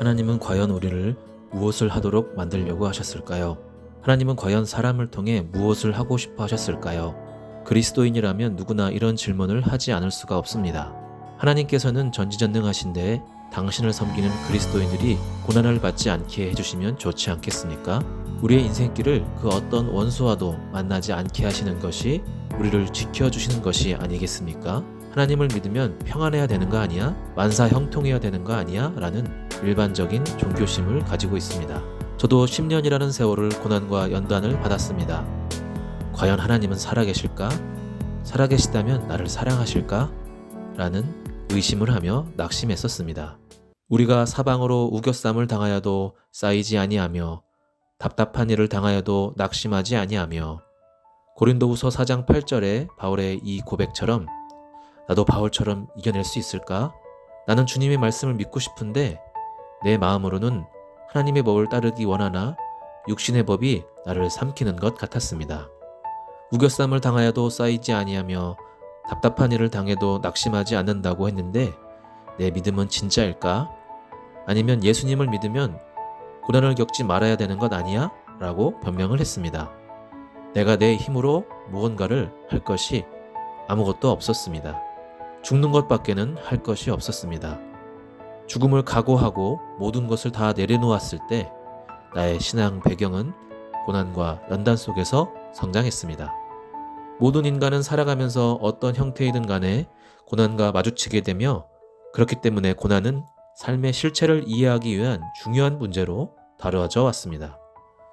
하나님은 과연 우리를 무엇을 하도록 만들려고 하셨을까요? 하나님은 과연 사람을 통해 무엇을 하고 싶어 하셨을까요? 그리스도인이라면 누구나 이런 질문을 하지 않을 수가 없습니다. 하나님께서는 전지전능하신데 당신을 섬기는 그리스도인들이 고난을 받지 않게 해주시면 좋지 않겠습니까? 우리의 인생길을 그 어떤 원수와도 만나지 않게 하시는 것이 우리를 지켜주시는 것이 아니겠습니까? 하나님을 믿으면 평안해야 되는 거 아니야? 만사 형통해야 되는 거 아니야? 라는 일반적인 종교심을 가지고 있습니다. 저도 10년이라는 세월을 고난과 연단을 받았습니다. 과연 하나님은 살아계실까? 살아계시다면 나를 사랑하실까? 라는 의심을 하며 낙심했었습니다. 우리가 사방으로 우겨쌈을 당하여도 쌓이지 아니하며 답답한 일을 당하여도 낙심하지 아니하며 고린도후서 4장 8절에 바울의 이 고백처럼 나도 바울처럼 이겨낼 수 있을까? 나는 주님의 말씀을 믿고 싶은데 내 마음으로는 하나님의 법을 따르기 원하나 육신의 법이 나를 삼키는 것 같았습니다. 우겨쌈을 당하여도 쌓이지 아니하며 답답한 일을 당해도 낙심하지 않는다고 했는데 내 믿음은 진짜일까? 아니면 예수님을 믿으면 고난을 겪지 말아야 되는 것 아니야? 라고 변명을 했습니다. 내가 내 힘으로 무언가를 할 것이 아무것도 없었습니다. 죽는 것밖에는 할 것이 없었습니다. 죽음을 각오하고 모든 것을 다 내려놓았을 때 나의 신앙 배경은 고난과 연단 속에서 성장했습니다. 모든 인간은 살아가면서 어떤 형태이든 간에 고난과 마주치게 되며 그렇기 때문에 고난은 삶의 실체를 이해하기 위한 중요한 문제로 다루어져 왔습니다.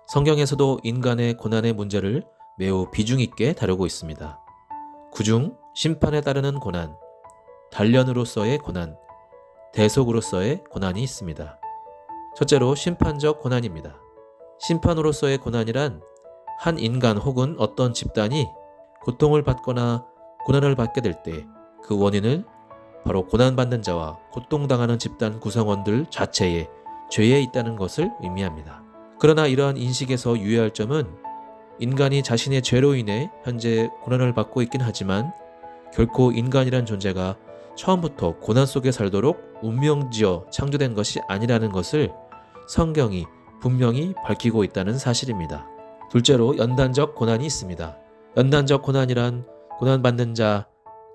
성경에서도 인간의 고난의 문제를 매우 비중 있게 다루고 있습니다. 그중 심판에 따르는 고난, 단련으로서의 고난, 대속으로서의 고난이 있습니다. 첫째로 심판적 고난입니다. 심판으로서의 고난이란 한 인간 혹은 어떤 집단이 고통을 받거나 고난을 받게 될 때 그 원인을 바로 고난받는 자와 고통당하는 집단 구성원들 자체의 죄에 있다는 것을 의미합니다. 그러나 이러한 인식에서 유의할 점은 인간이 자신의 죄로 인해 현재 고난을 받고 있긴 하지만 결코 인간이란 존재가 처음부터 고난 속에 살도록 운명지어 창조된 것이 아니라는 것을 성경이 분명히 밝히고 있다는 사실입니다. 둘째로 연단적 고난이 있습니다. 연단적 고난이란 고난받는 자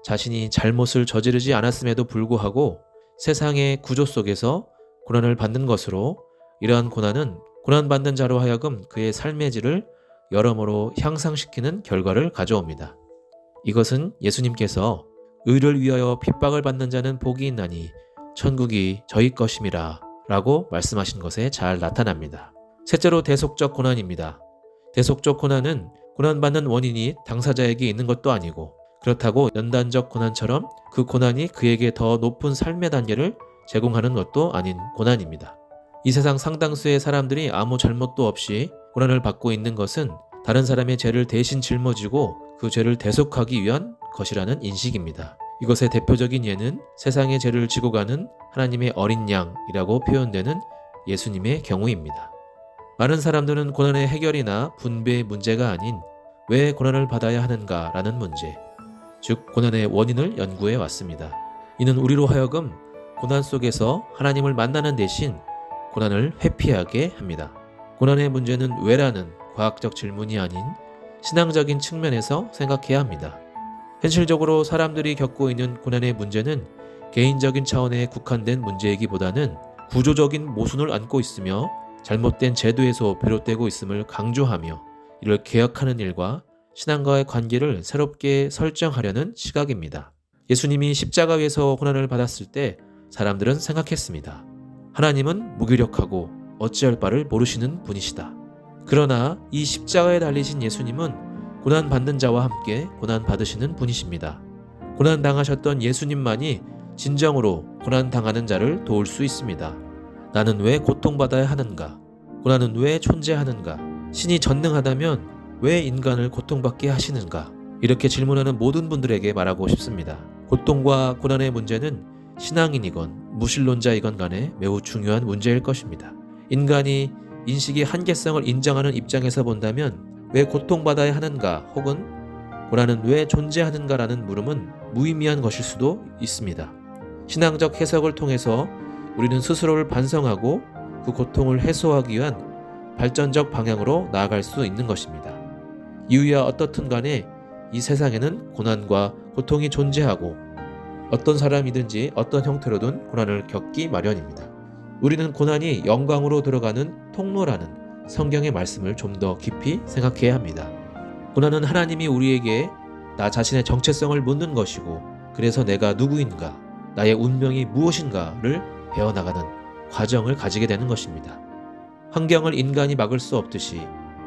자신이 잘못을 저지르지 않았음에도 불구하고 세상의 구조 속에서 고난을 받는 것으로 이러한 고난은 고난받는 자로 하여금 그의 삶의 질을 여러모로 향상시키는 결과를 가져옵니다. 이것은 예수님께서 의를 위하여 핍박을 받는 자는 복이 있나니 천국이 저희 것임이라 라고 말씀하신 것에 잘 나타납니다. 셋째로 대속적 고난입니다. 대속적 고난은 고난받는 원인이 당사자에게 있는 것도 아니고 그렇다고 연단적 고난처럼 그 고난이 그에게 더 높은 삶의 단계를 제공하는 것도 아닌 고난입니다. 이 세상 상당수의 사람들이 아무 잘못도 없이 고난을 받고 있는 것은 다른 사람의 죄를 대신 짊어지고 그 죄를 대속하기 위한 것이라는 인식입니다. 이것의 대표적인 예는 세상의 죄를 지고 가는 하나님의 어린 양이라고 표현되는 예수님의 경우입니다. 많은 사람들은 고난의 해결이나 분배의 문제가 아닌 왜 고난을 받아야 하는가라는 문제, 즉 고난의 원인을 연구해 왔습니다. 이는 우리로 하여금 고난 속에서 하나님을 만나는 대신 고난을 회피하게 합니다. 고난의 문제는 왜라는 과학적 질문이 아닌 신앙적인 측면에서 생각해야 합니다. 현실적으로 사람들이 겪고 있는 고난의 문제는 개인적인 차원에 국한된 문제이기보다는 구조적인 모순을 안고 있으며 잘못된 제도에서 비롯되고 있음을 강조하며 이를 개혁하는 일과 신앙과의 관계를 새롭게 설정하려는 시각입니다. 예수님이 십자가 위에서 고난을 받았을 때 사람들은 생각했습니다. 하나님은 무기력하고 어찌할 바를 모르시는 분이시다. 그러나 이 십자가에 달리신 예수님은 고난받는 자와 함께 고난받으시는 분이십니다. 고난당하셨던 예수님만이 진정으로 고난당하는 자를 도울 수 있습니다. 나는 왜 고통받아야 하는가? 고난은 왜 존재하는가? 신이 전능하다면 왜 인간을 고통받게 하시는가? 이렇게 질문하는 모든 분들에게 말하고 싶습니다. 고통과 고난의 문제는 신앙인이건 무신론자이건 간에 매우 중요한 문제일 것입니다. 인간이 인식의 한계성을 인정하는 입장에서 본다면 왜 고통받아야 하는가 혹은 고난은 왜 존재하는가라는 물음은 무의미한 것일 수도 있습니다. 신앙적 해석을 통해서 우리는 스스로를 반성하고 그 고통을 해소하기 위한 발전적 방향으로 나아갈 수 있는 것입니다. 이유야 어떻든 간에 이 세상에는 고난과 고통이 존재하고 어떤 사람이든지 어떤 형태로든 고난을 겪기 마련입니다. 우리는 고난이 영광으로 들어가는 통로라는 성경의 말씀을 좀 더 깊이 생각해야 합니다. 고난은 하나님이 우리에게 나 자신의 정체성을 묻는 것이고, 그래서 내가 누구인가, 나의 운명이 무엇인가를 배워나가는 과정을 가지게 되는 것입니다. 환경을 인간이 막을 수 없듯이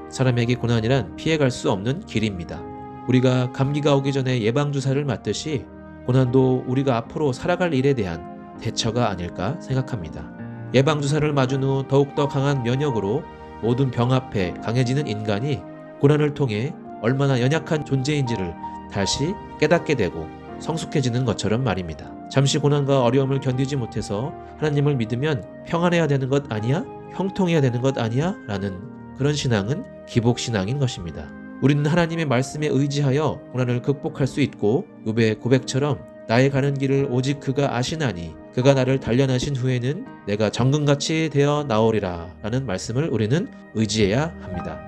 사람에게 고난이란 피해갈 수 없는 길입니다. 우리가 감기가 오기 전에 예방주사를 맞듯이 고난도 우리가 앞으로 살아갈 일에 대한 대처가 아닐까 생각합니다. 예방주사를 맞은 후 더욱더 강한 면역으로 모든 병 앞에 강해지는 인간이 고난을 통해 얼마나 연약한 존재인지를 다시 깨닫게 되고 성숙해지는 것처럼 말입니다. 잠시 고난과 어려움을 견디지 못해서 하나님을 믿으면 평안해야 되는 것 아니야? 형통해야 되는 것 아니야? 라는 그런 신앙은 기복신앙인 것입니다. 우리는 하나님의 말씀에 의지하여 고난을 극복할 수 있고, 욥의 고백처럼 나의 가는 길을 오직 그가 아시나니 그가 나를 단련하신 후에는 내가 정금같이 되어 나오리라 라는 말씀을 우리는 의지해야 합니다.